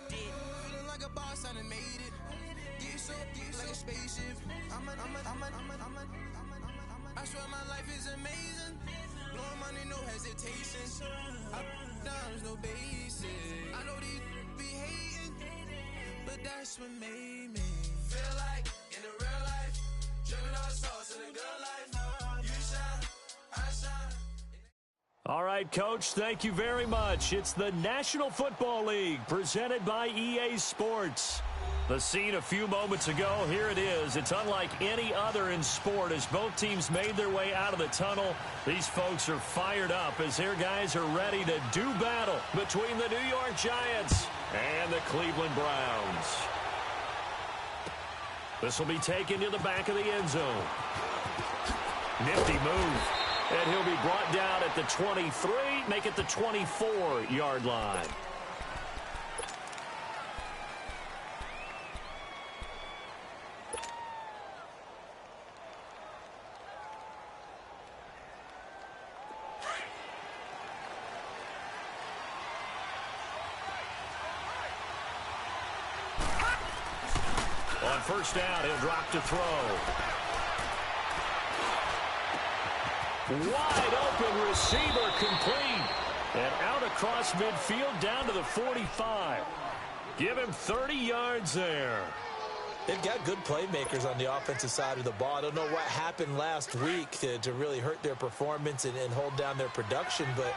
Feeling like a boss, I done made it. Get so like a spaceship. I swear my life is amazing. Blowing money, no hesitation. Down, no basic. I know these be hating, but that's what made me feel like in the real life. Driven all sauce in the good life. You shine, I shine. All right, Coach, thank you very much. It's the National Football League presented by EA Sports. The scene a few moments ago, here it is. It's unlike any other in sport as both teams made their way out of the tunnel. These folks are fired up as their guys are ready to do battle between the New York Giants and the Cleveland Browns. This will be taken to the back of the end zone. Nifty move. And he'll be brought down at the 23, make it the 24-yard line. On first down, he'll drop to throw. Wide open receiver complete. And out across midfield down to the 45. Give him 30 yards there. They've got good playmakers on the offensive side of the ball. I don't know what happened last week to really hurt their performance and hold down their production, but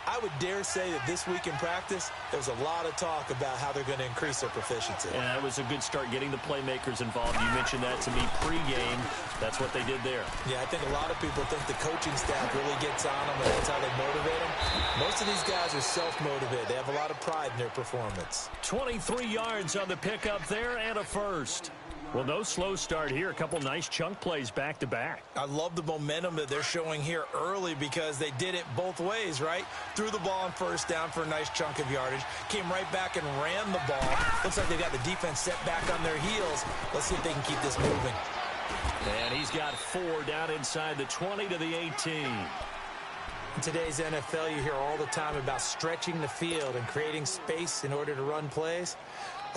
I would dare say that this week in practice, there's a lot of talk about how they're going to increase their proficiency. Yeah, it was a good start getting the playmakers involved. You mentioned that to me pregame. That's what they did there. Yeah, I think a lot of people think the coaching staff really gets on them, and that's how they motivate them. Most of these guys are self-motivated. They have a lot of pride in their performance. 23 yards on the pickup there and a first. Well, no slow start here. A couple nice chunk plays back-to-back. I love the momentum that they're showing here early because they did it both ways, right? Threw the ball on first down for a nice chunk of yardage. Came right back and ran the ball. Looks like they got the defense set back on their heels. Let's see if they can keep this moving. And he's got 4 down inside the 20 to the 18. In today's NFL, you hear all the time about stretching the field and creating space in order to run plays.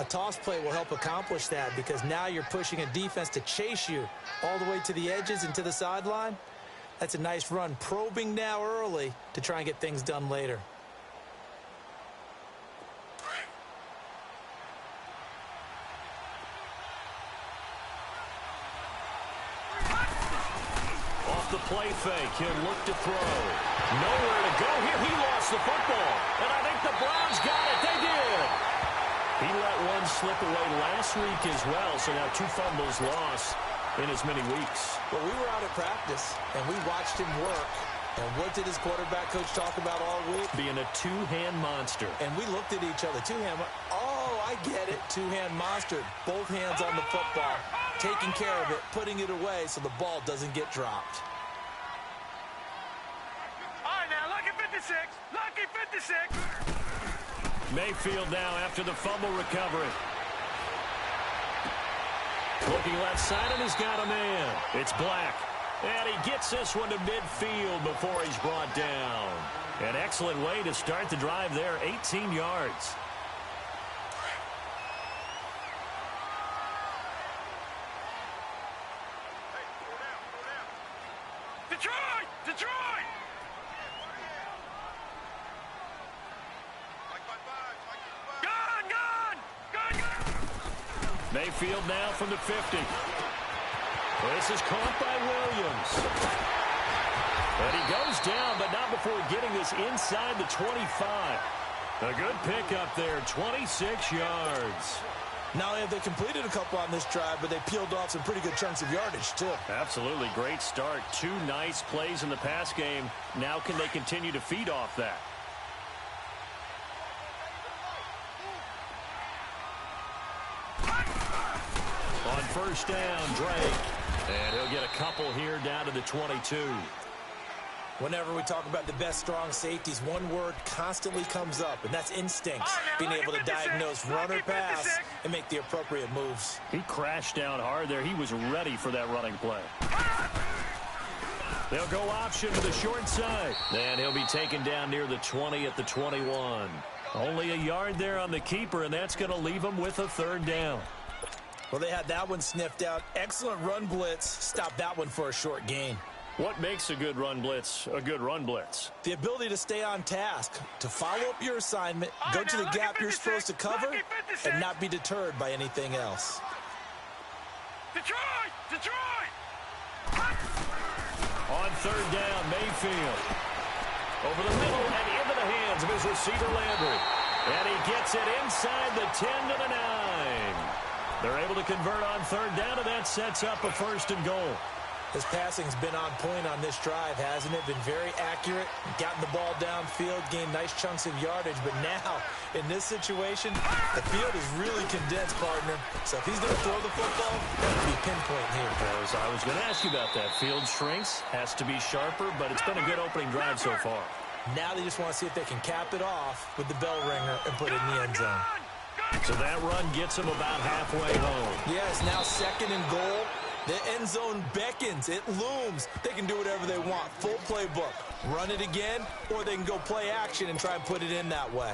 A toss play will help accomplish that because now you're pushing a defense to chase you all the way to the edges and to the sideline. That's a nice run, probing now early to try and get things done later. Off the play fake, he'll look to throw. Nowhere to go here. He lost the football. And I think the Browns got it. They did. He let one slip away last week as well, so now 2 fumbles lost in as many weeks. Well, we were out at practice, and we watched him work. And what did his quarterback coach talk about all week? Being a two-hand monster. And we looked at each other. Two-hand, oh, I get it. Two-hand monster. Both hands on the football, taking care of it, putting it away so the ball doesn't get dropped. All right, now, lucky 56. Lucky 56. Mayfield now after the fumble recovery. Looking left side, and he's got a man. It's Black. And he gets this one to midfield before he's brought down. An excellent way to start the drive there, 18 yards. Detroit! Detroit! Mayfield now from the 50. This is caught by Williams. And he goes down, but not before getting this inside the 25. A good pickup there, 26 yards. Not only have they completed a couple on this drive, but they peeled off some pretty good chunks of yardage, too. Absolutely, great start. 2 nice plays in the pass game. Now can they continue to feed off that? On first down, Drake. And he'll get a couple here down to the 22. Whenever we talk about the best strong safeties, one word constantly comes up, and that's instinct. Being able to diagnose run or pass and make the appropriate moves. He crashed down hard there. He was ready for that running play. They'll go option to the short side. And he'll be taken down near the 20 at the 21. Only a yard there on the keeper, and that's going to leave them with a third down. Well, they had that one sniffed out. Excellent run blitz. Stop that one for a short gain. What makes a good run blitz a good run blitz? The ability to stay on task, to follow up your assignment, go to the gap you're supposed to cover, and not be deterred by anything else. Detroit! Detroit! On third down, Mayfield. Over the middle and into the hands of his receiver, Landry. And he gets it inside the 10 to the 9. They're able to convert on third down, and that sets up a first and goal. His passing's been on point on this drive, hasn't it? Been very accurate, gotten the ball downfield, gained nice chunks of yardage. But now, in this situation, the field is really condensed, partner. So if he's going to throw the football, got to be pinpoint here. I was going to ask you about that. Field shrinks, has to be sharper, but it's been a good opening drive so far. Now they just want to see if they can cap it off with the bell ringer and put it in the end zone. So that run gets them about halfway home. Yeah, it's now second and goal. The end zone beckons. It looms. They can do whatever they want. Full playbook. Run it again, or they can go play action and try and put it in that way.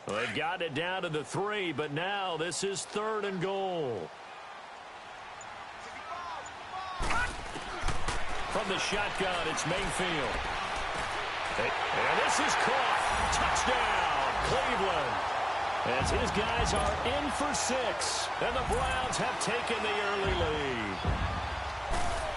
Well, they've got it down to the 3, but now this is third and goal. From the shotgun, it's Mayfield. And this is caught. Touchdown, Cleveland. As his guys are in for 6, and the Browns have taken the early lead.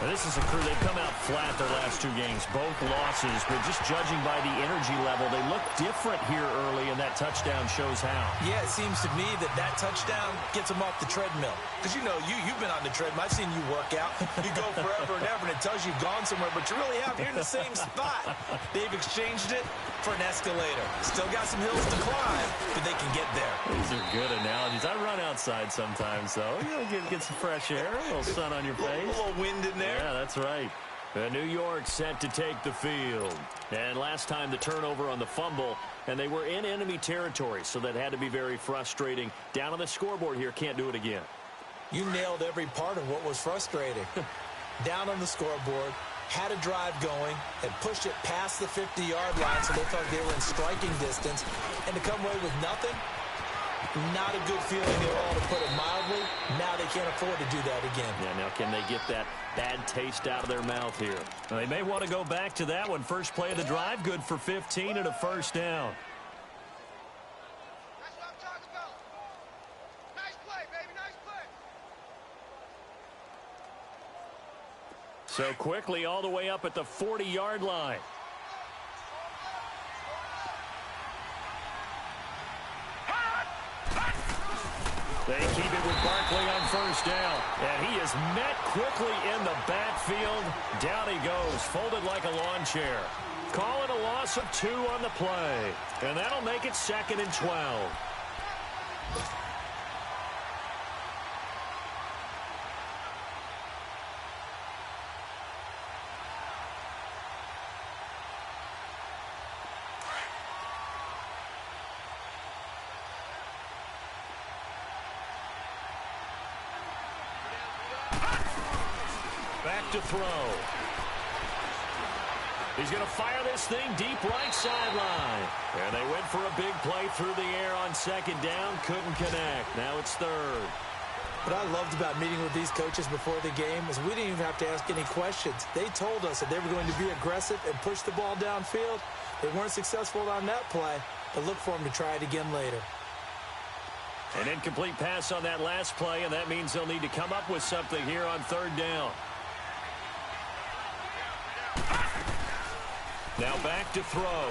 Now, this is a crew, they've come out flat their last 2 games, both losses, but just judging by the energy level, they look different here early, and that touchdown shows how. Yeah, it seems to me that touchdown gets them off the treadmill. Because, you know, you've been on the treadmill. I've seen you work out. You go forever and ever, and it tells you you've gone somewhere, but you really have. You're in the same spot. They've exchanged it for an escalator. Still got some hills to climb, but they can get there. These are good analogies. I run outside sometimes, though. You know, get some fresh air, a little sun on your face. A little wind in there. Yeah, that's right. New York set to take the field. And last time the turnover on the fumble, and they were in enemy territory, so that had to be very frustrating. Down on the scoreboard here, can't do it again. You nailed every part of what was frustrating. Down on the scoreboard, had a drive going, had pushed it past the 50-yard line, so they thought they were in striking distance, and to come away with nothing, not a good feeling at all, to put it mildly. Now they can't afford to do that again. Yeah, now can they get that bad taste out of their mouth here? Well, they may want to go back to that one. First play of the drive, good for 15 and a first down. That's what I'm talking about. Nice play, baby, nice play. So quickly all the way up at the 40-yard line. They keep it with Barkley on first down. And he is met quickly in the backfield. Down he goes, folded like a lawn chair. Call it a loss of 2 on the play. And that'll make it 2nd and 12. Back to throw. He's going to fire this thing deep right sideline. And they went for a big play through the air on second down. Couldn't connect. Now it's third. What I loved about meeting with these coaches before the game is we didn't even have to ask any questions. They told us that they were going to be aggressive and push the ball downfield. They weren't successful on that play, but look for them to try it again later. An incomplete pass on that last play, and that means they'll need to come up with something here on third down. Now back to throw.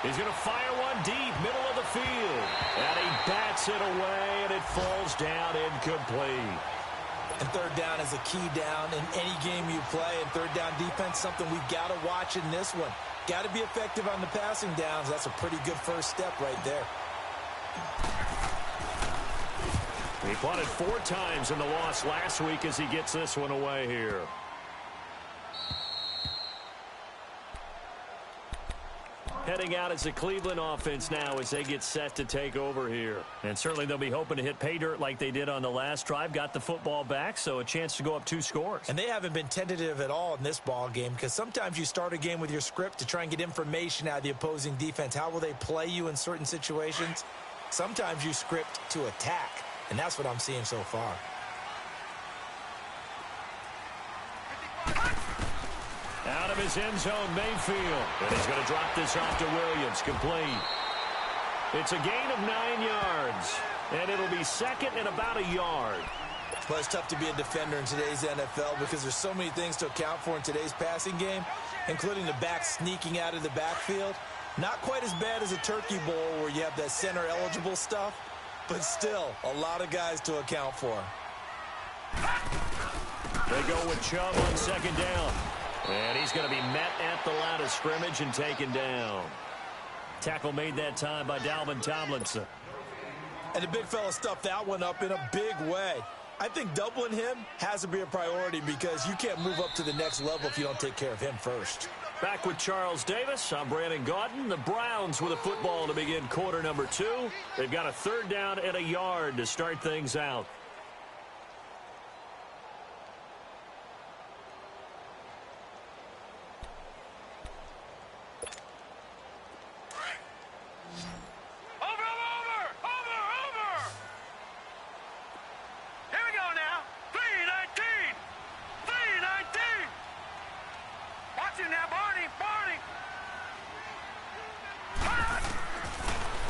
He's going to fire one deep, middle of the field. And he bats it away, and it falls down incomplete. And third down is a key down in any game you play. And third down defense, something we've got to watch in this one. Got to be effective on the passing downs. That's a pretty good first step right there. He punted 4 times in the loss last week as he gets this one away here. heading out as a Cleveland offense now as they get set to take over here. And certainly they'll be hoping to hit pay dirt like they did on the last drive. Got the football back, so a chance to go up 2 scores. And they haven't been tentative at all in this ball game, because sometimes you start a game with your script to try and get information out of the opposing defense. How will they play you in certain situations? Sometimes you script to attack, and that's what I'm seeing so far. Out of his end zone, Mayfield. And he's going to drop this off to Williams. Complete. It's a gain of 9 yards. And it'll be second and about a yard. Well, it's tough to be a defender in today's NFL because there's so many things to account for in today's passing game, including the back sneaking out of the backfield. Not quite as bad as a turkey bowl where you have that center-eligible stuff, but still a lot of guys to account for. They go with Chubb on second down. And he's going to be met at the line of scrimmage and taken down. Tackle made that time by Dalvin Tomlinson. And the big fella stuffed that one up in a big way. I think doubling him has to be a priority because you can't move up to the next level if you don't take care of him first. Back with Charles Davis. I'm Brandon Gaudin. The Browns with a football to begin quarter number 2. They've got a third down and a yard to start things out.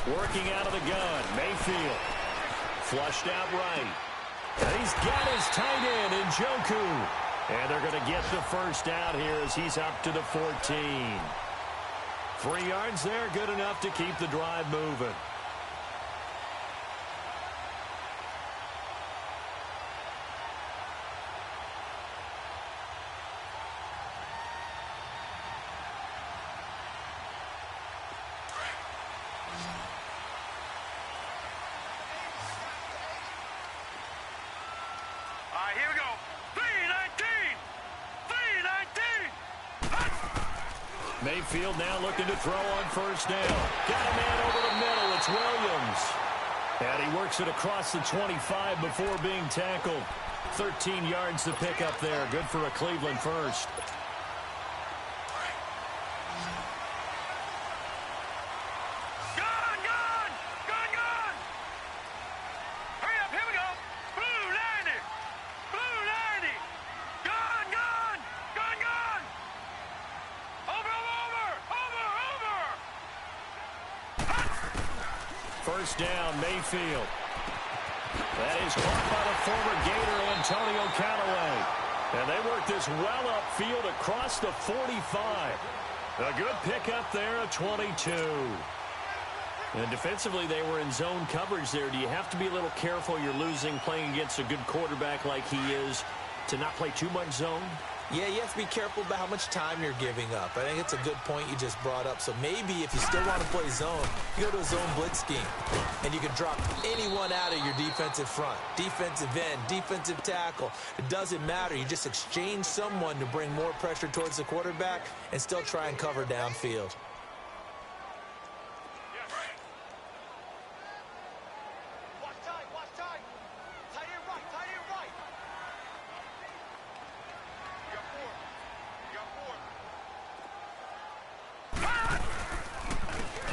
Working out of the gun, Mayfield. Flushed out right. And he's got his tight end in Njoku. And they're going to get the first down here as he's up to the 14. 3 yards there, good enough to keep the drive moving. Here we go. 319. 319. Mayfield now looking to throw on first down. Got a man over the middle. It's Williams. And he works it across the 25 before being tackled. 13 yards to pick up there. Good for a Cleveland first. First down, Mayfield. That is caught by the former Gator, Antonio Callaway. And they work this well upfield across the 45. A good pickup there, a 22. And defensively, they were in zone coverage there. Do you have to be a little careful? You're losing playing against a good quarterback like he is to not play too much zone? Yeah, you have to be careful about how much time you're giving up. I think it's a good point you just brought up. So maybe if you still want to play zone, you go to a zone blitz scheme. And you can drop anyone out of your defensive front. Defensive end, defensive tackle. It doesn't matter. You just exchange someone to bring more pressure towards the quarterback and still try and cover downfield.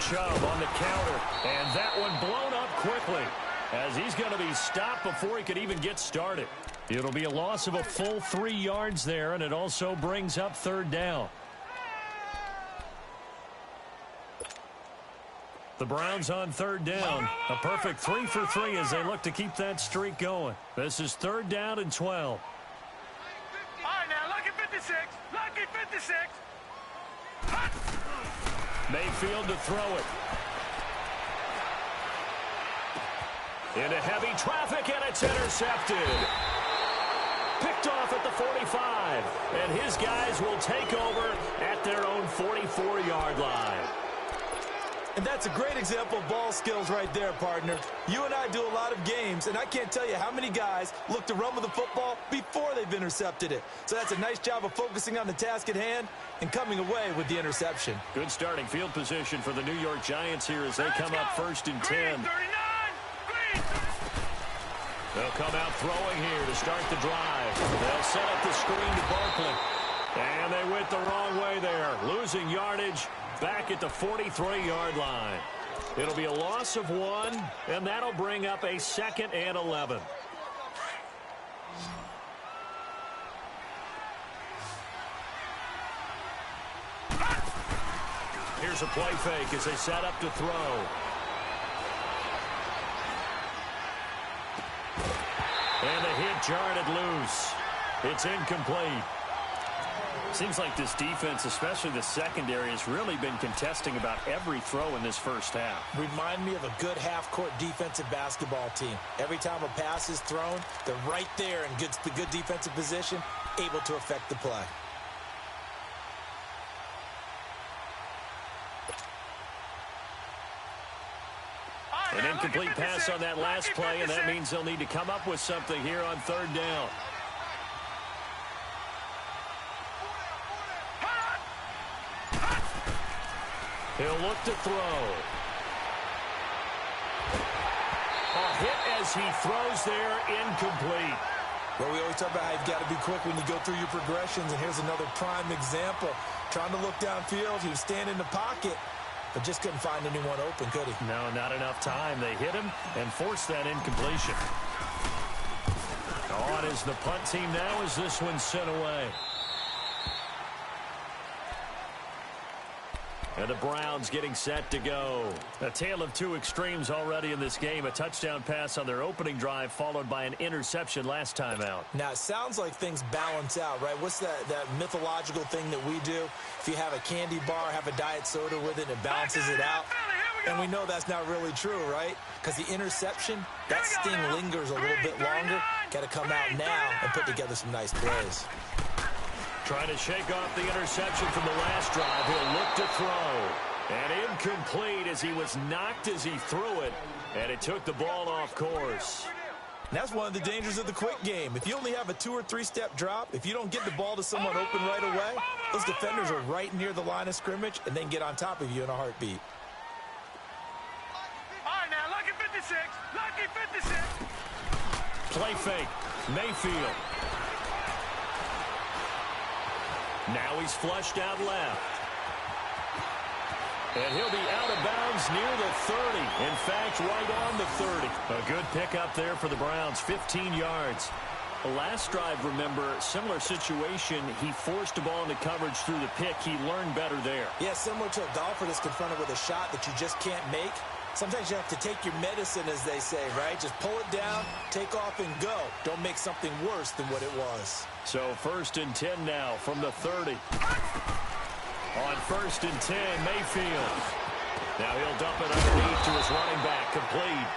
Chubb on the counter, and that one blown up quickly as he's going to be stopped before he could even get started. It'll be a loss of a full 3 yards there, and it also brings up third down. The Browns on third down. A perfect 3 for 3 as they look to keep that streak going. This is third down and 12. All right, now, lucky 56. Lucky 56. Mayfield to throw it. Into heavy traffic, and it's intercepted. Picked off at the 45. And his guys will take over at their own 44-yard line. And that's a great example of ball skills right there, partner. You and I do a lot of games, and I can't tell you how many guys look to run with the football before they've intercepted it. So that's a nice job of focusing on the task at hand and coming away with the interception. Good starting field position for the New York Giants here as they come up 1st and 10. They'll come out throwing here to start the drive. They'll set up the screen to Barkley. And they went the wrong way there, losing yardage back at the 43-yard line. It'll be a loss of 1, and that'll bring up a 2nd and 11. Here's a play fake as they set up to throw. And the hit jarred it loose. It's incomplete. Seems like this defense, especially the secondary, has really been contesting about every throw in this first half. Remind me of a good half-court defensive basketball team. Every time a pass is thrown, they're right there in good defensive position, able to affect the play. An incomplete pass on that last play, and that means they'll need to come up with something here on 3rd down. He'll look to throw. A hit as he throws there, incomplete. Well, we always talk about how you've got to be quick when you go through your progressions, and here's another prime example. Trying to look downfield, he was standing in the pocket, but just couldn't find anyone open, could he? No, not enough time. They hit him and forced that incompletion. On is the punt team now as this one's sent away. And the Browns getting set to go. A tale of two extremes already in this game. A touchdown pass on their opening drive followed by an interception last time out. Now, it sounds like things balance out, right? What's that mythological thing that we do? If you have a candy bar, have a diet soda with it, it balances it out. And we know that's not really true, right? Because the interception, that sting lingers a little bit longer. Got to come out now and put together some nice plays. Trying to shake off the interception from the last drive. He'll look to throw. And incomplete as he was knocked as he threw it. And it took the ball off course. And that's one of the dangers of the quick game. If you only have a 2- or 3-step drop, if you don't get the ball to someone open right away, those defenders are right near the line of scrimmage and then get on top of you in a heartbeat. All right, now, lucky 56. Lucky 56. Play fake. Mayfield. Now he's flushed out left. And he'll be out of bounds near the 30. In fact, right on the 30. A good pickup there for the Browns, 15 yards. The last drive, remember, similar situation. He forced the ball into coverage through the pick. He learned better there. Yeah, similar to a golfer that's confronted with a shot that you just can't make. Sometimes you have to take your medicine, as they say, right? Just pull it down, take off, and go. Don't make something worse than what it was. So 1st and 10 now from the 30. On 1st and 10, Mayfield. Now he'll dump it underneath to his running back, complete.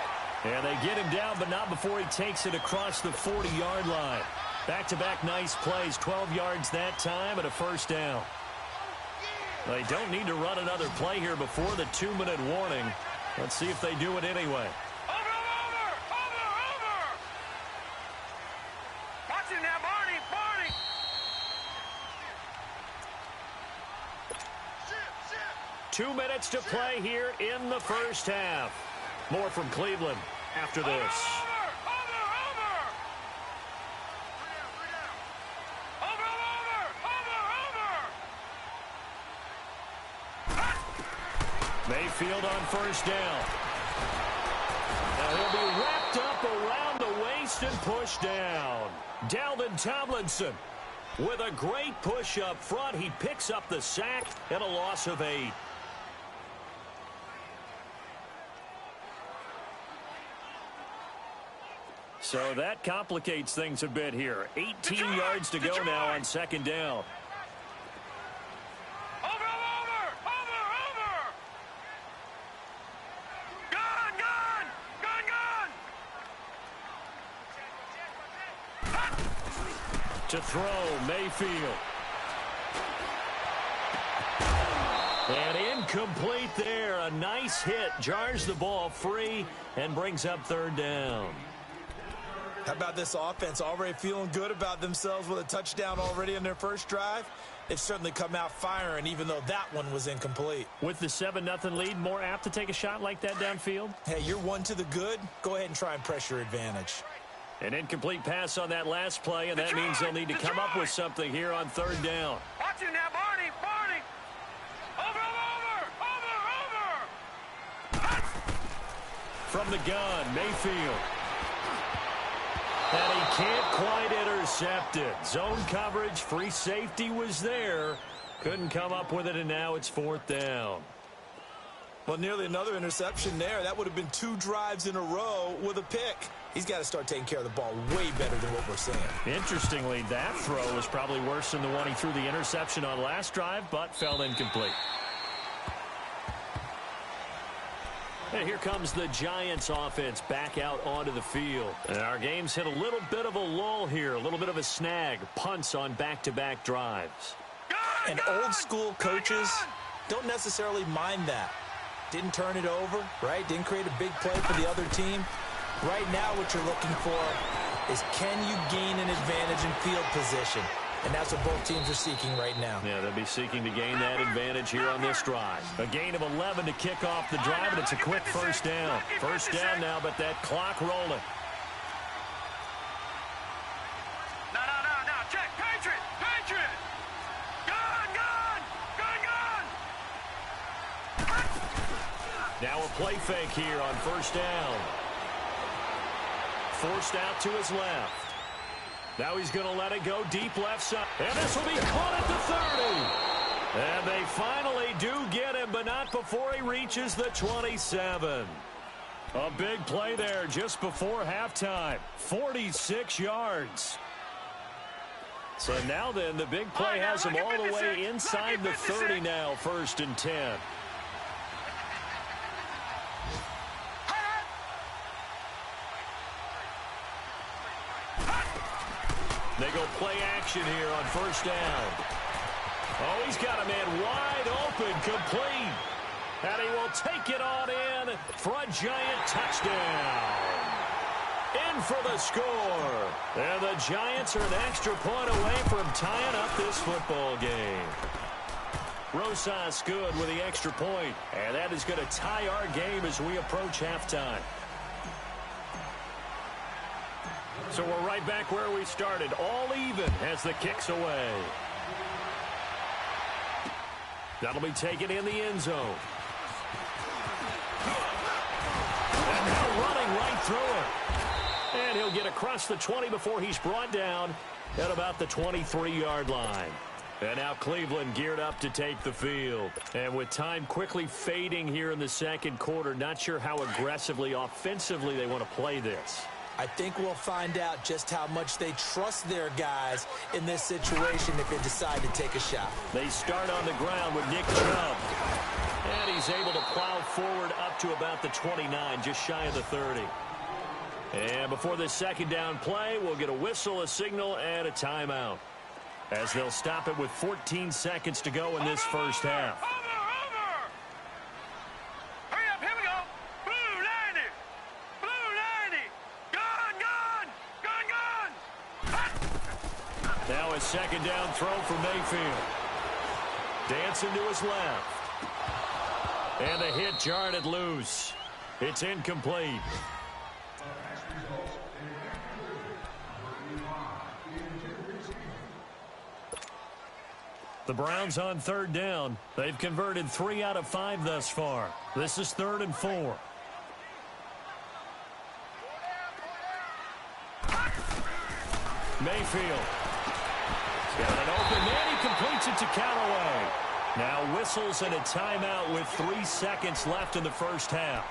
And they get him down, but not before he takes it across the 40-yard line. Back-to-back nice plays, 12 yards that time and a 1st down. They don't need to run another play here before the 2-minute warning. Let's see if they do it anyway. Over! Watch it now, Barney! 2 minutes to play here in the first half. More from Cleveland after this. Mayfield on 1st down. Now he'll be wrapped up around the waist and pushed down. Dalvin Tomlinson with a great push up front. He picks up the sack and a loss of 8. So that complicates things a bit here. 18 yards to go now on 2nd down. To throw, Mayfield. And Incomplete there. A nice hit. Jars the ball free and brings up third down. How about this offense already feeling good about themselves with a touchdown already in their first drive? They've certainly come out firing, even though that one was incomplete. With the 7-0 lead, more apt to take a shot like that downfield? Hey, you're one to the good. Go ahead and try and press your advantage. An incomplete pass on that last play, and that means they'll need to come up with something here on third down. Watch it now, Barney. Barney. Over. From the gun, Mayfield. And he can't quite intercept it. Zone coverage, free safety was there. Couldn't come up with it, and now it's fourth down. Well, nearly another interception there. That would have been 2 drives in a row with a pick. He's got to start taking care of the ball way better than what we're seeing. Interestingly, that throw was probably worse than the one he threw the interception on last drive, but fell incomplete. And here comes the Giants offense back out onto the field. And our game's hit a little bit of a lull here, a little bit of a snag. Punts on back-to-back drives. And old-school coaches don't necessarily mind that. Didn't turn it over, right? Didn't create a big play for the other team. Right now what you're looking for is, can you gain an advantage in field position? And that's what both teams are seeking right now. Yeah, they'll be seeking to gain that advantage here on this drive. A gain of 11 to kick off the drive, and it's a quick first down. First down now, but that clock rolling. No. Check. Patriot. Gun. Now a play fake here on first down. Forced out to his left. Now he's going to let it go deep left side. And this will be caught at the 30. And they finally do get him, but not before he reaches the 27. A big play there just before halftime. 46 yards. So now then, the big play has him all the way inside the 30 now, 1st and 10. They go play action here on first down. Oh, he's got a man wide open, complete. And he will take it on in for a Giant touchdown. In for the score. And the Giants are an extra point away from tying up this football game. Rosas good with the extra point. And that is going to tie our game as we approach halftime. So we're right back where we started, all even as the kick's away. That'll be taken in the end zone. And now running right through it. And he'll get across the 20 before he's brought down at about the 23-yard line. And now Cleveland geared up to take the field. And with time quickly fading here in the second quarter, not sure how aggressively, offensively they want to play this. I think we'll find out just how much they trust their guys in this situation if they decide to take a shot. They start on the ground with Nick Chubb. And he's able to plow forward up to about the 29, just shy of the 30. And before this second down play, we'll get a whistle, a signal, and a timeout, as they'll stop it with 14 seconds to go in this first half. Hurry up, here we go. Blue 90. Gun. Now a second down throw for Mayfield. Dancing to his left. And the hit jarred it loose. It's incomplete. The Browns on third down. They've converted 3 out of 5 thus far. This is 3rd and 4. Mayfield. He's got an open man. He completes it to Callaway. Now whistles and a timeout with 3 seconds left in the first half.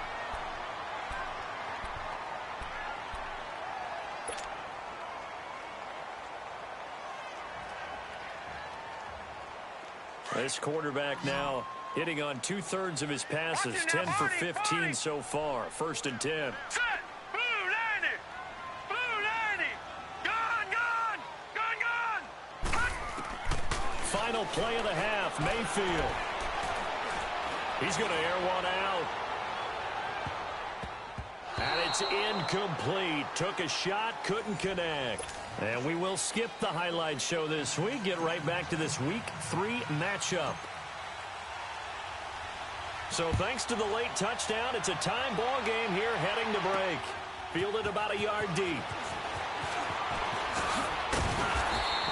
This quarterback now hitting on 2/3 of his passes, 10 for 15 so far. 1st and 10. Set. Blue 90. Blue 90. Gun. Final play of the half, Mayfield. He's going to air one out. And it's incomplete. Took a shot, couldn't connect. And we will skip the highlight show this week. Get right back to this Week 3 matchup. So thanks to the late touchdown, it's a time ball game here heading to break. Fielded about a yard deep.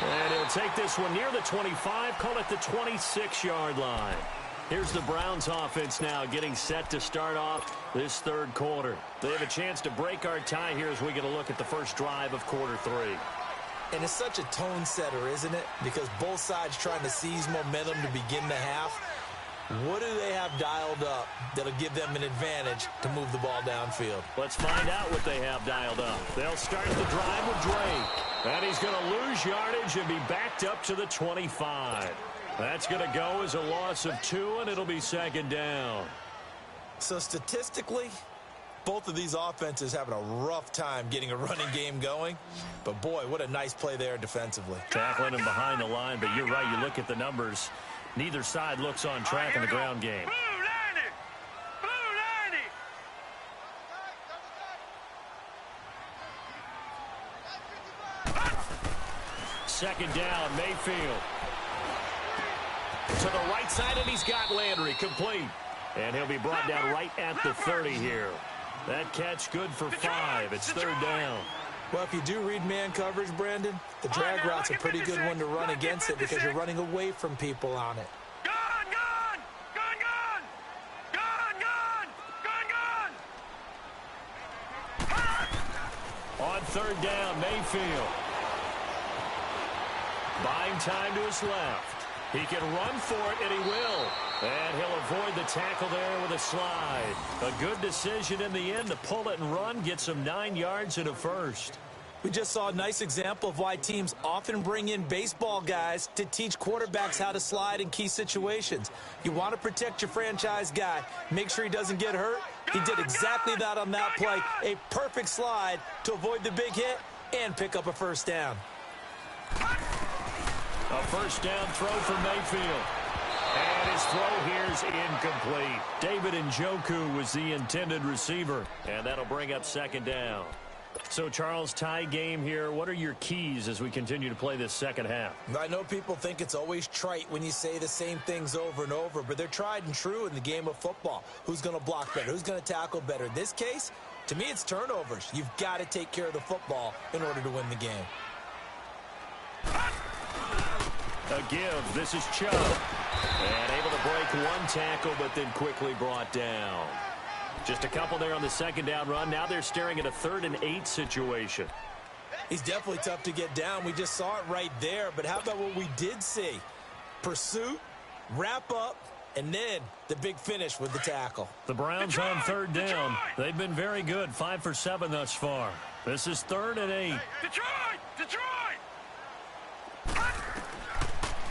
And he'll take this one near the 25, call it the 26-yard line. Here's the Browns offense now getting set to start off this third quarter. They have a chance to break our tie here as we get a look at the first drive of quarter 3. And it's such a tone setter, isn't it? Because both sides trying to seize momentum to begin the half. What do they have dialed up that'll give them an advantage to move the ball downfield? Let's find out what they have dialed up. They'll start the drive with Drake. And he's going to lose yardage and be backed up to the 25. That's going to go as a loss of 2, and it'll be second down. So statistically, both of these offenses having a rough time getting a running game going. But, boy, what a nice play there defensively. Tackling him behind the line, but you're right. You look at the numbers. Neither side looks on track in the ground game. Second down, Mayfield. To the right side, and he's got Landry complete. And he'll be brought down right at the 30 here. That catch good for 5. It's third down. Well, if you do read man coverage, Brandon, the drag route's a pretty good one to run against it because you're running away from people on it. On third down, Mayfield. Buying time to his left. He can run for it, and he will. And he'll avoid the tackle there with a slide. A good decision in the end to pull it and run, get some 9 yards and a first. We just saw a nice example of why teams often bring in baseball guys to teach quarterbacks how to slide in key situations. You want to protect your franchise guy, make sure he doesn't get hurt. He did exactly that on that play. A perfect slide to avoid the big hit and pick up a first down. A first down throw for Mayfield. And his throw here's incomplete. David Njoku was the intended receiver. And that'll bring up second down. So, Charles, tie game here. What are your keys as we continue to play this second half? I know people think it's always trite when you say the same things over and over, but they're tried and true in the game of football. Who's going to block better? Who's going to tackle better? In this case, to me, it's turnovers. You've got to take care of the football in order to win the game. A give. This is Chubb. And able to break one tackle, but then quickly brought down. Just a couple there on the second down run. Now they're staring at a 3rd and 8 situation. He's definitely tough to get down. We just saw it right there. But how about what we did see? Pursuit, wrap up, and then the big finish with the tackle. The Browns on third down. They've been very good. 5 for 7 thus far. This is 3rd and 8. Detroit!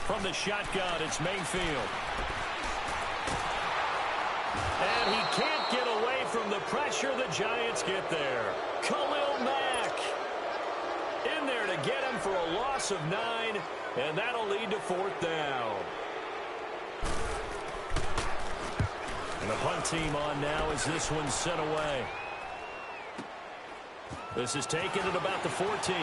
From the shotgun, it's Mayfield. And he can't get away from the pressure. The Giants get there. Khalil Mack in there to get him for a loss of 9, and that'll lead to 4th down. And the punt team on now as this one's sent away. This is taken at about the 14.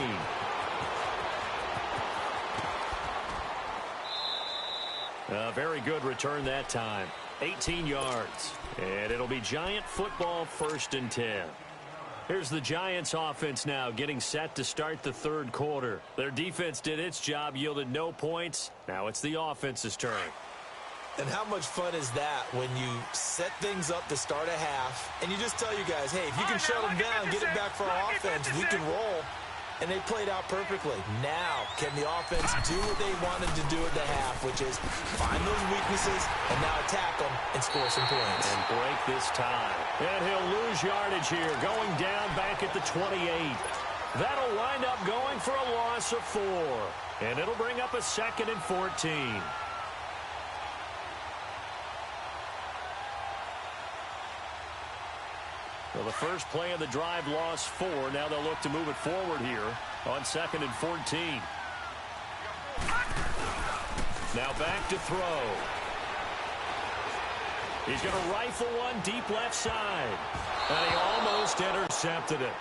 A very good return that time. 18 yards. And it'll be Giant football, 1st and 10. Here's the Giants offense now getting set to start the third quarter. Their defense did its job, yielded no points. Now it's the offense's turn. And how much fun is that when you set things up to start a half and you just tell you guys, hey, if you can shut them down, get it back for our offense, we can roll. And they played out perfectly. Now, can the offense do what they wanted to do at the half, which is find those weaknesses and now attack them and score some points. And break this tie. And he'll lose yardage here, going down back at the 28. That'll wind up going for a loss of 4. And it'll bring up a 2nd and 14. Well, the first play of the drive lost 4. Now they'll look to move it forward here on 2nd and 14. Now back to throw. He's going to rifle one deep left side. And he almost intercepted it.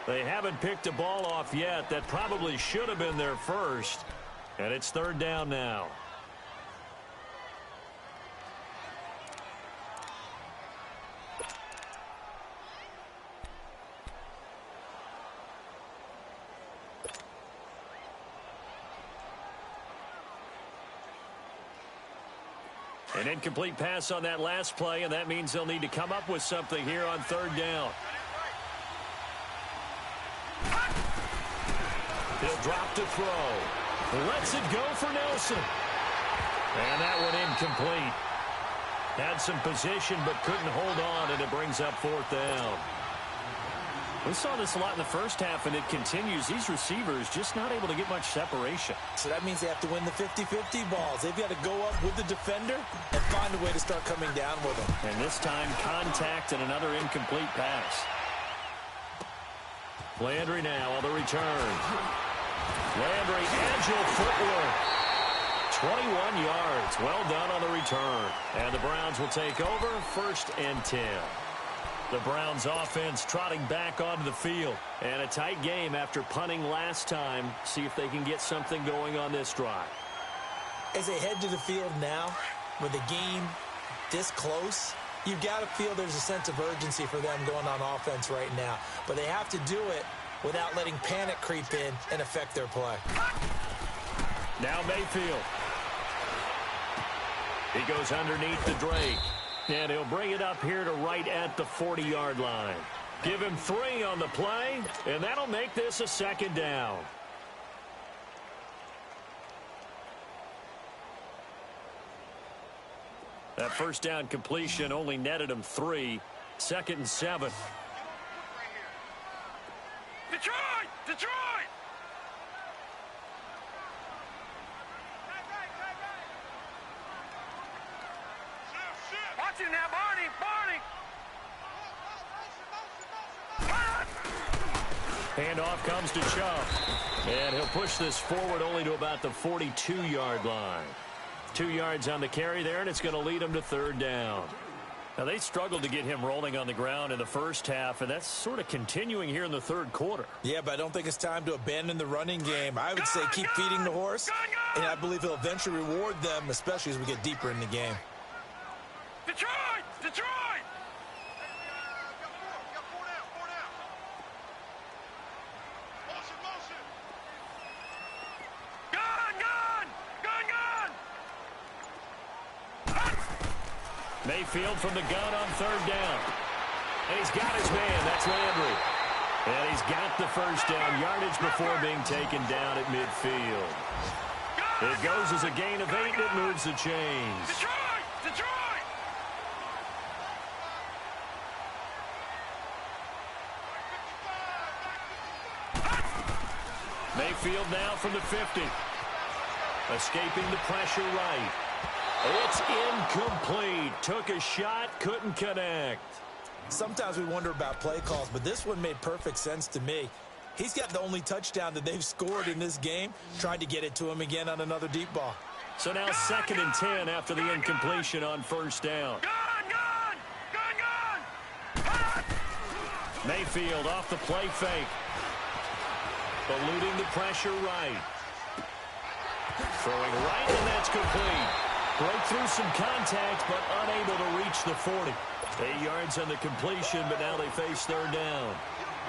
They haven't picked a ball off yet. That probably should have been their first. And it's third down now. An incomplete pass on that last play, and that means they'll need to come up with something here on third down. He'll drop to throw. Lets it go for Nelson. And that one incomplete. Had some position but couldn't hold on, and it brings up fourth down. We saw this a lot in the first half, and it continues. These receivers just not able to get much separation. So that means they have to win the 50-50 balls. They've got to go up with the defender and find a way to start coming down with them. And this time, contact and another incomplete pass. Landry now on the return. Landry, agile footwork. 21 yards. Well done on the return. And the Browns will take over, 1st and 10. The Browns offense trotting back onto the field. And a tight game after punting last time. See if they can get something going on this drive. As they head to the field now, with the game this close, you've got to feel there's a sense of urgency for them going on offense right now. But they have to do it without letting panic creep in and affect their play. Now Mayfield. He goes underneath the Drake. And he'll bring it up here to right at the 40-yard line. Give him 3 on the play, and that'll make this a 2nd down. That first down completion only netted him 3. 2nd and 7. Detroit! Detroit! Watch it now, Barney! Handoff comes to Chubb. And he'll push this forward only to about the 42-yard line. 2 yards on the carry there, and it's going to lead him to 3rd down. Now, they struggled to get him rolling on the ground in the first half, and that's sort of continuing here in the 3rd quarter. Yeah, but I don't think it's time to abandon the running game. I would say keep feeding the horse, and I believe he'll eventually reward them, especially as we get deeper in the game. Detroit! Detroit! Mayfield from the gun on 3rd down. And he's got his man. That's Landry. And he's got the first down yardage before being taken down at midfield. It goes as a gain of 8, and it moves the chains. Detroit! Detroit! Mayfield now from the 50. Escaping the pressure right. It's incomplete. Took a shot, couldn't connect. Sometimes we wonder about play calls, but this one made perfect sense to me. He's got the only touchdown that they've scored in this game. Tried to get it to him again on another deep ball. So now 2nd and 10 after the incompletion on 1st down. Mayfield off the play fake. Eluding the pressure right. Throwing right, and that's complete. Broke through some contact, but unable to reach the 40. 8 yards on the completion, but now they face 3rd down.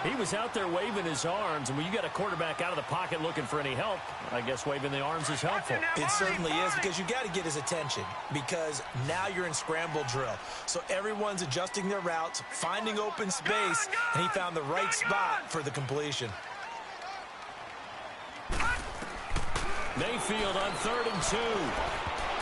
He was out there waving his arms, and when you got a quarterback out of the pocket looking for any help, I guess waving the arms is helpful. It certainly is, because you got to get his attention, because now you're in scramble drill. So everyone's adjusting their routes, finding open space, and he found the right spot for the completion. Mayfield on 3rd and 2.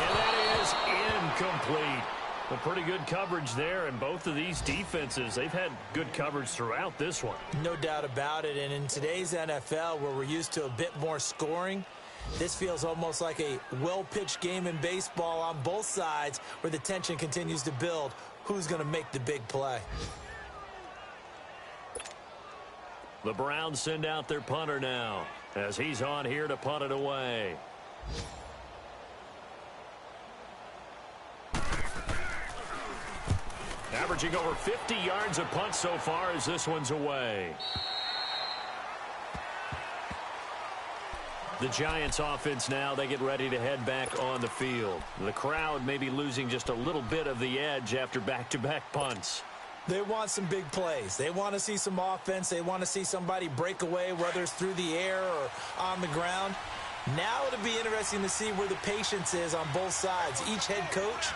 And that is incomplete. But pretty good coverage there, and both of these defenses, they've had good coverage throughout this one. No doubt about it, and in today's NFL, where we're used to a bit more scoring, this feels almost like a well-pitched game in baseball on both sides, where the tension continues to build. Who's going to make the big play? The Browns send out their punter now, as he's on here to punt it away. averaging over 50 yards a punt so far as this one's away. The Giants offense now, they get ready to head back on the field. The crowd may be losing just a little bit of the edge after back-to-back punts. They want some big plays. They want to see some offense. They want to see somebody break away, whether it's through the air or on the ground. Now it'll be interesting to see where the patience is on both sides. Each head coach,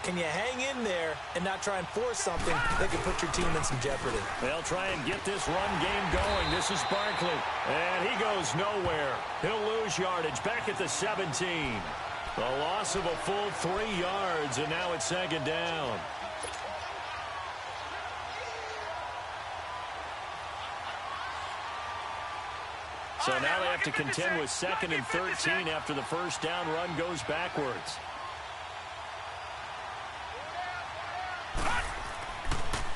can you hang in there and not try and force something that could put your team in some jeopardy? They'll try and get this run game going. This is Barkley, and he goes nowhere. He'll lose yardage back at the 17. The loss of a full 3 yards, and now it's second down. So now they have to contend with 2nd and 13 after the first down run goes backwards.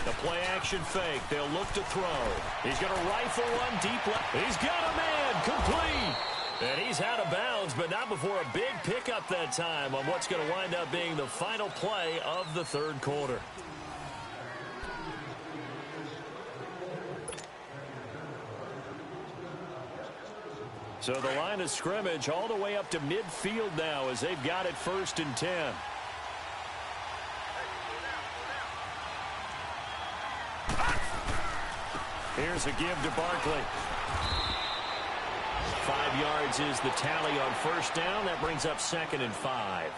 The play action fake. They'll look to throw. He's going to rifle one deep left. He's got a man complete. And he's out of bounds, but not before a big pickup that time on what's going to wind up being the final play of the third quarter. So the line of scrimmage all the way up to midfield now as they've got it 1st and 10. Here's a give to Barkley. 5 yards is the tally on first down. That brings up 2nd and 5.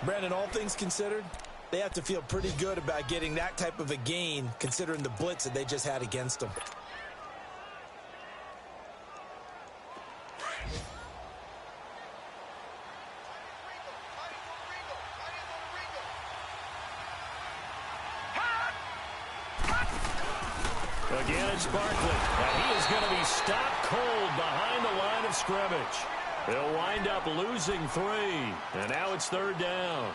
Brandon, all things considered, they have to feel pretty good about getting that type of a gain considering the blitz that they just had against them. Again, it's Barkley, and he is going to be stopped cold behind the line of scrimmage. They'll wind up losing 3, and now it's 3rd down.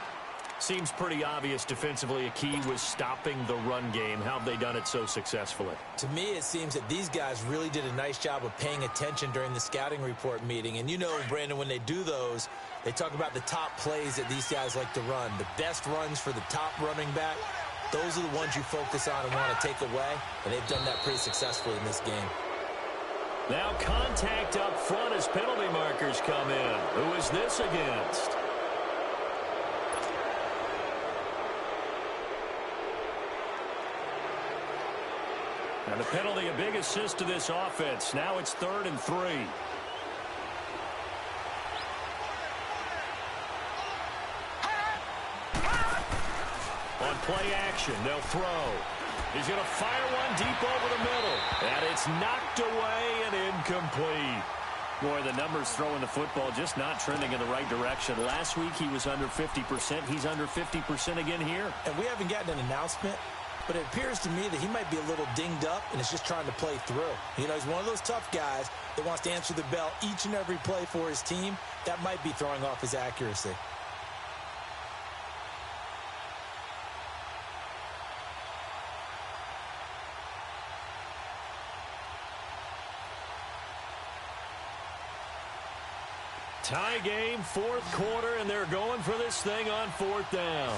Seems pretty obvious defensively a key was stopping the run game. How have they done it so successfully? To me, it seems that these guys really did a nice job of paying attention during the scouting report meeting. And you know, Brandon, when they do those, they talk about the top plays that these guys like to run, the best runs for the top running back. Those are the ones you focus on and want to take away, and they've done that pretty successfully in this game. Now contact up front as penalty markers come in. Who is this against? And the penalty, a big assist to this offense. Now it's 3rd and 3. On play action, they'll throw. He's going to fire one deep over the middle. And it's knocked away and incomplete. Boy, the numbers throwing the football just not trending in the right direction. Last week he was under 50%. He's under 50% again here. And we haven't gotten an announcement, but it appears to me that he might be a little dinged up and is just trying to play through. You know, he's one of those tough guys that wants to answer the bell each and every play for his team. That might be throwing off his accuracy. Tie game, 4th quarter, and they're going for this thing on 4th down.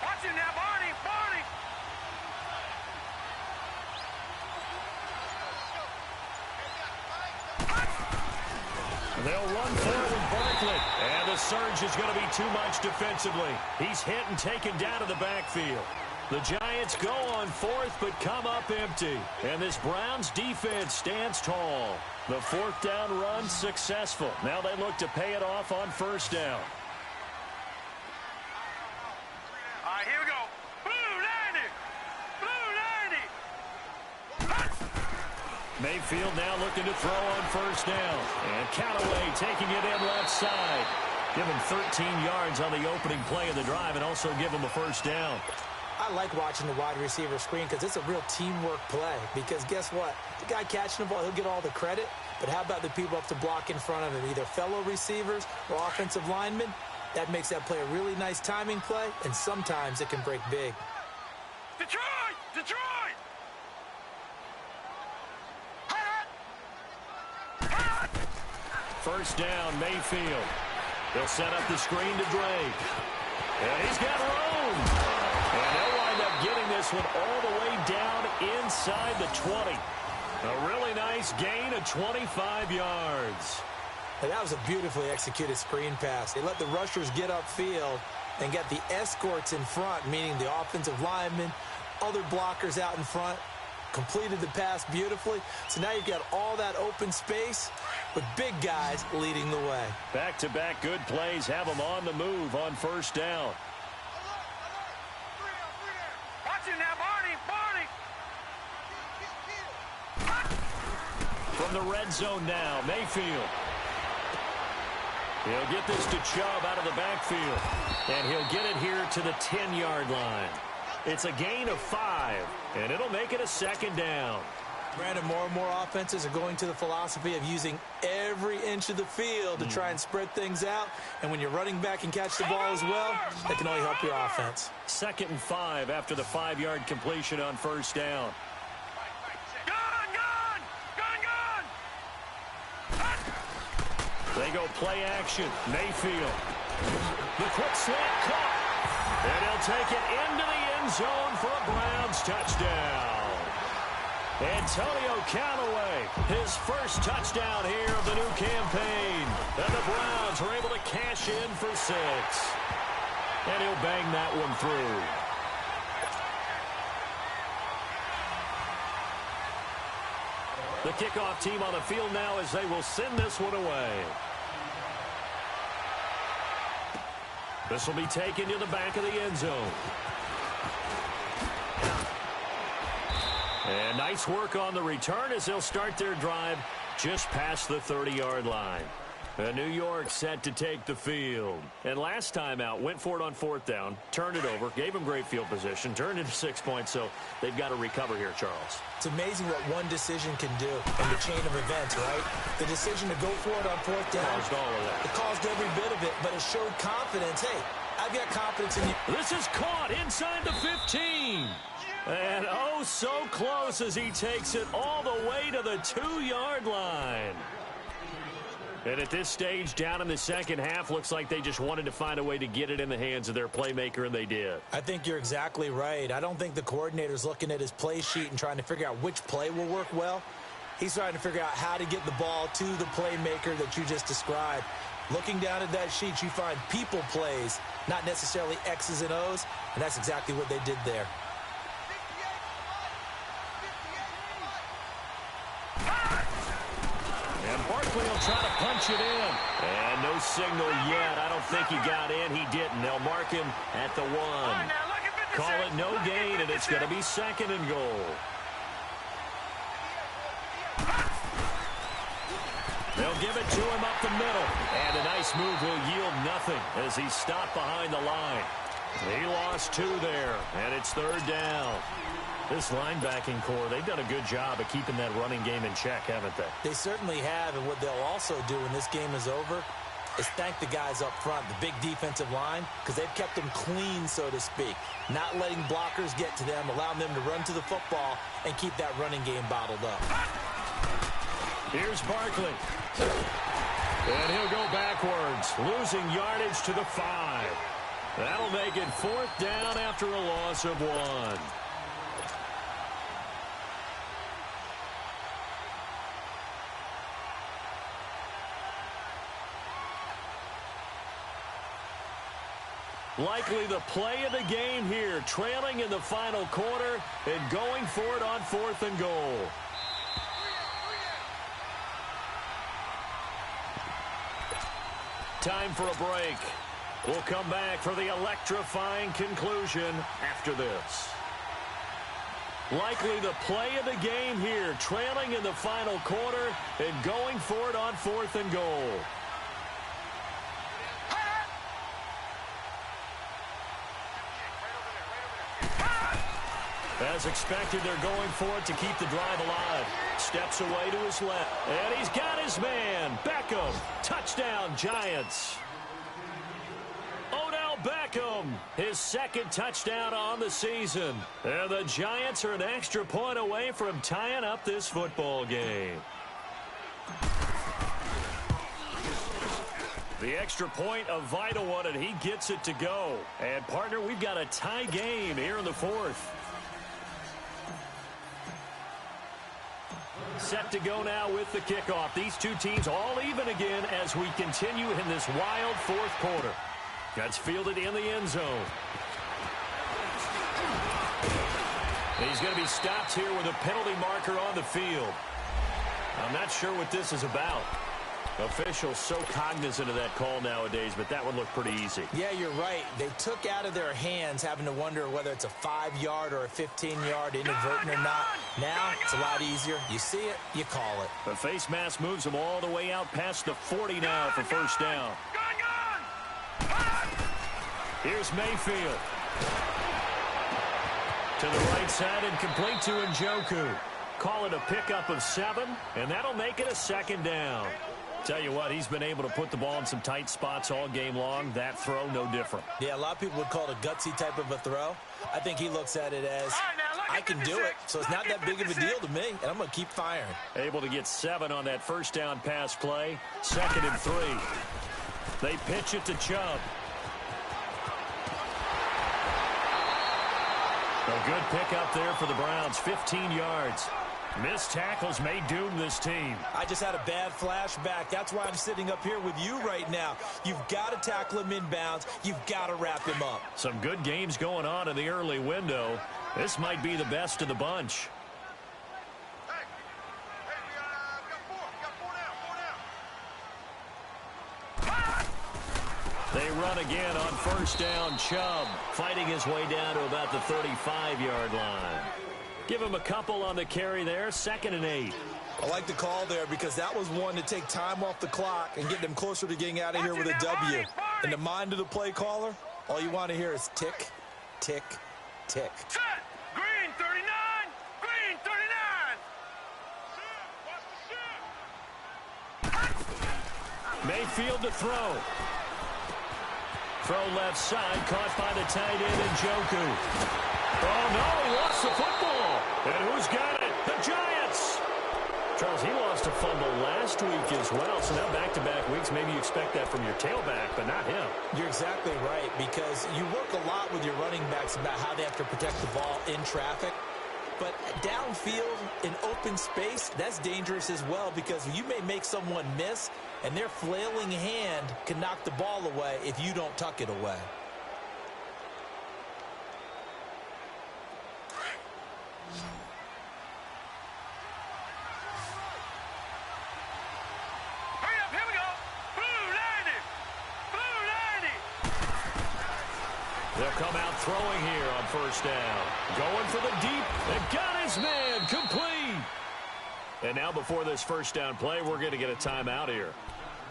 Watch him now, Barney, Barney. They'll run forward Barkley, and the surge is going to be too much defensively. He's hit and taken down to the backfield. The Giants go on 4th, but come up empty. And this Browns defense stands tall. The 4th down run successful. Now they look to pay it off on 1st down. All right, here we go. Blue 90. Blue 90. Mayfield now looking to throw on 1st down. And Callaway taking it in left side. Give him 13 yards on the opening play of the drive and also give him a 1st down. I like watching the wide receiver screen because it's a real teamwork play. Because guess what? The guy catching the ball, he'll get all the credit. But how about the people up to block in front of him, either fellow receivers or offensive linemen? That makes that play a really nice timing play, and sometimes it can break big. Detroit! Detroit! First down, Mayfield. They'll set up the screen to Drake. And he's got room. And they'll wind up getting this one all the way down inside the 20. A really nice gain of 25 yards. And that was a beautifully executed screen pass. They let the rushers get upfield and get the escorts in front, meaning the offensive linemen, other blockers out in front, completed the pass beautifully. So now you've got all that open space with big guys leading the way. Back-to-back good plays have them on the move on first down. Watch it now, Barney! From the red zone now, Mayfield. He'll get this to Chubb out of the backfield. And he'll get it here to the 10-yard line. It's a gain of 5, and it'll make it a second down. Brandon, more and more offenses are going to the philosophy of using every inch of the field to try and spread things out. And when you're running back and catch the ball as well, that can only help your offense. 2nd and 5 after the 5-yard completion on first down. They go play action. Mayfield. The quick slant caught. And he'll take it into the end zone for a Browns touchdown. Antonio Callaway, his first touchdown here of the new campaign. And the Browns are able to cash in for 6. And he'll bang that one through. The kickoff team on the field now as they will send this one away. This will be taken to the back of the end zone. And nice work on the return as they'll start their drive just past the 30-yard line. And New York set to take the field. And last time out, went for it on 4th down, turned it over, gave them great field position, turned it to 6 points, so they've got to recover here, Charles. It's amazing what one decision can do in the chain of events, right? The decision to go for it on 4th down. Caused all of that. It caused every bit of it, but it showed confidence. Hey, I've got confidence in you. This is caught inside the 15. And oh, so close as he takes it all the way to the 2-yard line. And at this stage, down in the second half, looks like they just wanted to find a way to get it in the hands of their playmaker, and they did. I think you're exactly right. I don't think the coordinator's looking at his play sheet and trying to figure out which play will work well. He's trying to figure out how to get the ball to the playmaker that you just described. Looking down at that sheet, you find people plays, not necessarily X's and O's, and that's exactly what they did there. And Barkley will try to punch it in. And no signal yet. I don't think he got in. He didn't. They'll mark him at the 1. Call it no gain, and it's going to be 2nd and goal. They'll give it to him up the middle. And a nice move will yield nothing as he's stopped behind the line. He lost 2 there, and it's 3rd down. This linebacking core, they've done a good job of keeping that running game in check, haven't they? They certainly have, and what they'll also do when this game is over is thank the guys up front, the big defensive line, because they've kept them clean, so to speak. Not letting blockers get to them, allowing them to run to the football and keep that running game bottled up. Here's Barkley. And he'll go backwards, losing yardage to the 5. That'll make it 4th down after a loss of 1. Likely the play of the game here, trailing in the final quarter and going for it on 4th and goal. Time for a break. We'll come back for the electrifying conclusion after this. Likely the play of the game here, trailing in the final quarter and going for it on 4th and goal. As expected, they're going for it to keep the drive alive. Steps away to his left. And he's got his man. Beckham. Touchdown, Giants. Odell Beckham. His 2nd touchdown on the season. And the Giants are an extra point away from tying up this football game. The extra point, a vital one, and he gets it to go. And, partner, we've got a tie game here in the fourth. Set to go now with the kickoff. These two teams all even again as we continue in this wild fourth quarter. That's fielded in the end zone. He's going to be stopped here with a penalty marker on the field. I'm not sure what this is about. Officials so cognizant of that call nowadays, but that one looked pretty easy. Yeah, you're right. They took out of their hands having to wonder whether it's a 5-yard or a 15-yard inadvertent or not. Now, it's a lot easier. You see it, you call it. The face mask moves them all the way out past the 40 now for first down. Here's Mayfield. To the right side and complete to Njoku. Call it a pickup of 7, and that'll make it a second down. Tell you what, he's been able to put the ball in some tight spots all game long. That throw, no different. Yeah, a lot of people would call it a gutsy type of a throw. I think he looks at it as, I can do it, so it's not that big of a deal to me, and I'm going to keep firing. Able to get 7 on that first down pass play. 2nd and 3. They pitch it to Chubb. A good pickup there for the Browns, 15 yards. Missed tackles may doom this team. I just had a bad flashback. That's why I'm sitting up here with you right now. You've got to tackle him inbounds. You've got to wrap him up. Some good games going on in the early window. This might be the best of the bunch. They run again on first down. Chubb fighting his way down to about the 35-yard line. Give him a couple on the carry there. 2nd and 8. I like the call there because that was one to take time off the clock and get them closer to getting out of here with a W. In the mind of the play caller, all you want to hear is tick, tick, tick. Set. Green 39. Green 39. Mayfield to throw. Throw left side, caught by the tight end Njoku. Oh, no, he lost the football. And who's got it? The Giants. Charles, he lost a fumble last week as well, so now back-to-back weeks, maybe you expect that from your tailback, but not him. You're exactly right, because you work a lot with your running backs about how they have to protect the ball in traffic. But downfield, in open space, that's dangerous as well because you may make someone miss, and their flailing hand can knock the ball away if you don't tuck it away. Hurry up, here we go. Blue 90. Blue 90. They'll come out throwing here on first down. Going for the deep. And got his man complete. And now before this first down play, we're going to get a timeout here.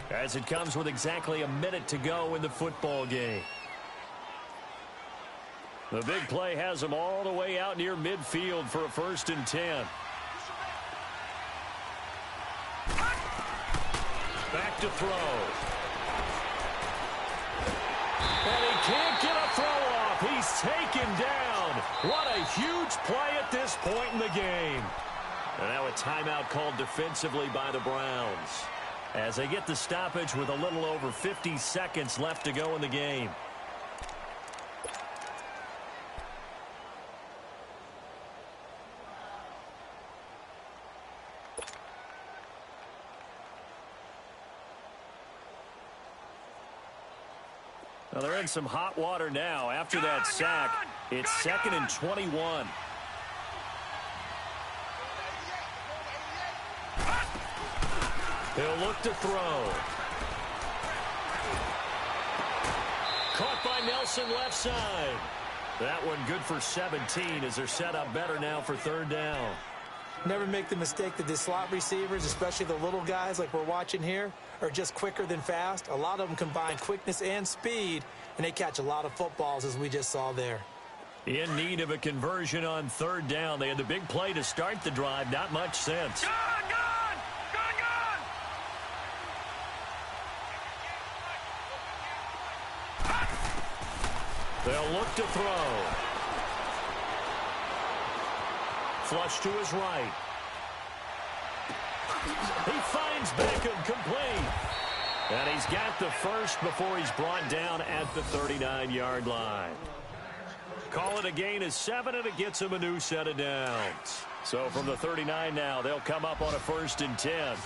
As it comes with exactly a minute to go in the football game. The big play has them all the way out near midfield for a 1st and 10. Back to throw. And he can't get a throw off. He's taken down. What a huge play at this point in the game. And now a timeout called defensively by the Browns as they get the stoppage with a little over 50 seconds left to go in the game. Well, they're in some hot water now. After that sack, it's 2nd and 21. He'll look to throw. Caught by Nelson left side. That one good for 17 as they're set up better now for 3rd down. Never make the mistake that the slot receivers, especially the little guys like we're watching here, are just quicker than fast. A lot of them combine quickness and speed, and they catch a lot of footballs as we just saw there. In need of a conversion on 3rd down. They had the big play to start the drive. Not much sense. Gone! They'll look to throw. Flush to his right. He finds Beckham complete. And he's got the first before he's brought down at the 39-yard line. Call it a gain of 7, and it gets him a new set of downs. So from the 39 now, they'll come up on a 1st and 10.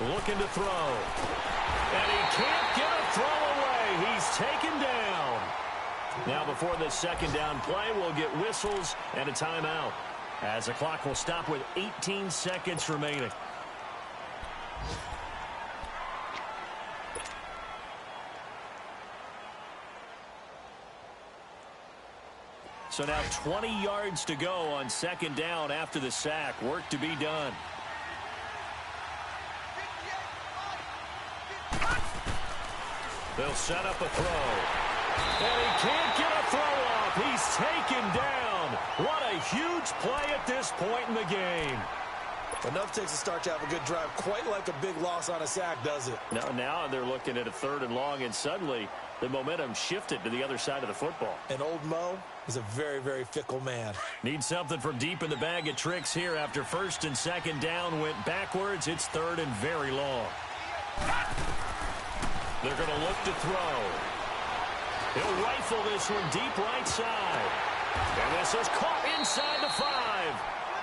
Looking to throw. And he can't get a throw away. He's taken down. Now before the 2nd down play, we'll get whistles and a timeout, as the clock will stop with 18 seconds remaining. So now 20 yards to go on 2nd down after the sack. Work to be done. They'll set up a throw. And he can't get a throw off. He's taken down. What a huge play at this point in the game. Enough takes a start to have a good drive. Quite like a big loss on a sack, does it? Now they're looking at a 3rd and long, and suddenly the momentum shifted to the other side of the football. And old Mo is a very, very fickle man. Need something from deep in the bag of tricks here. After 1st and 2nd down went backwards, it's 3rd and very long. They're going to look to throw. He'll rifle this one deep right side. And this is caught inside the 5.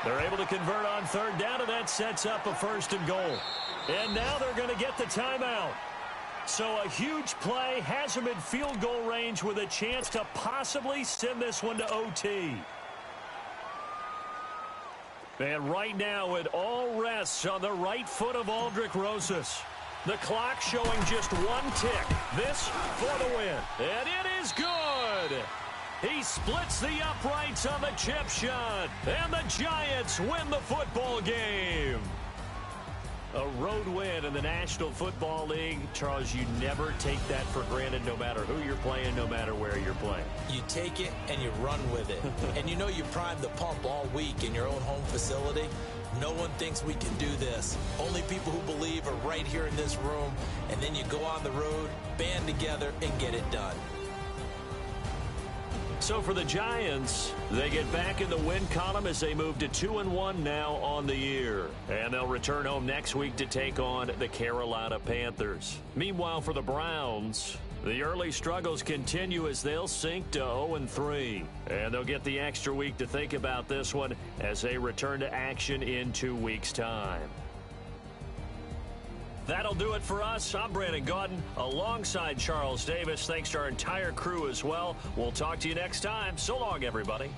They're able to convert on 3rd down, and that sets up a 1st and goal. And now they're going to get the timeout. So a huge play has them in field goal range with a chance to possibly send this one to OT. And right now it all rests on the right foot of Aldrick Rosas. The clock showing just 1 tick. This for the win. And it is good. He splits the uprights on the chip shot. And the Giants win the football game. A road win in the National Football League. Charles, you never take that for granted, no matter who you're playing, no matter where you're playing. You take it and you run with it. And you know you primed the pump all week in your own home facility. No one thinks we can do this. Only people who believe are right here in this room. And then you go on the road, band together, and get it done. So for the Giants, they get back in the win column as they move to 2-1 now on the year. And they'll return home next week to take on the Carolina Panthers. Meanwhile, for the Browns, the early struggles continue as they'll sink to 0-3. And they'll get the extra week to think about this one as they return to action in 2 weeks' time. That'll do it for us. I'm Brandon Gaudin alongside Charles Davis. Thanks to our entire crew as well. We'll talk to you next time. So long, everybody.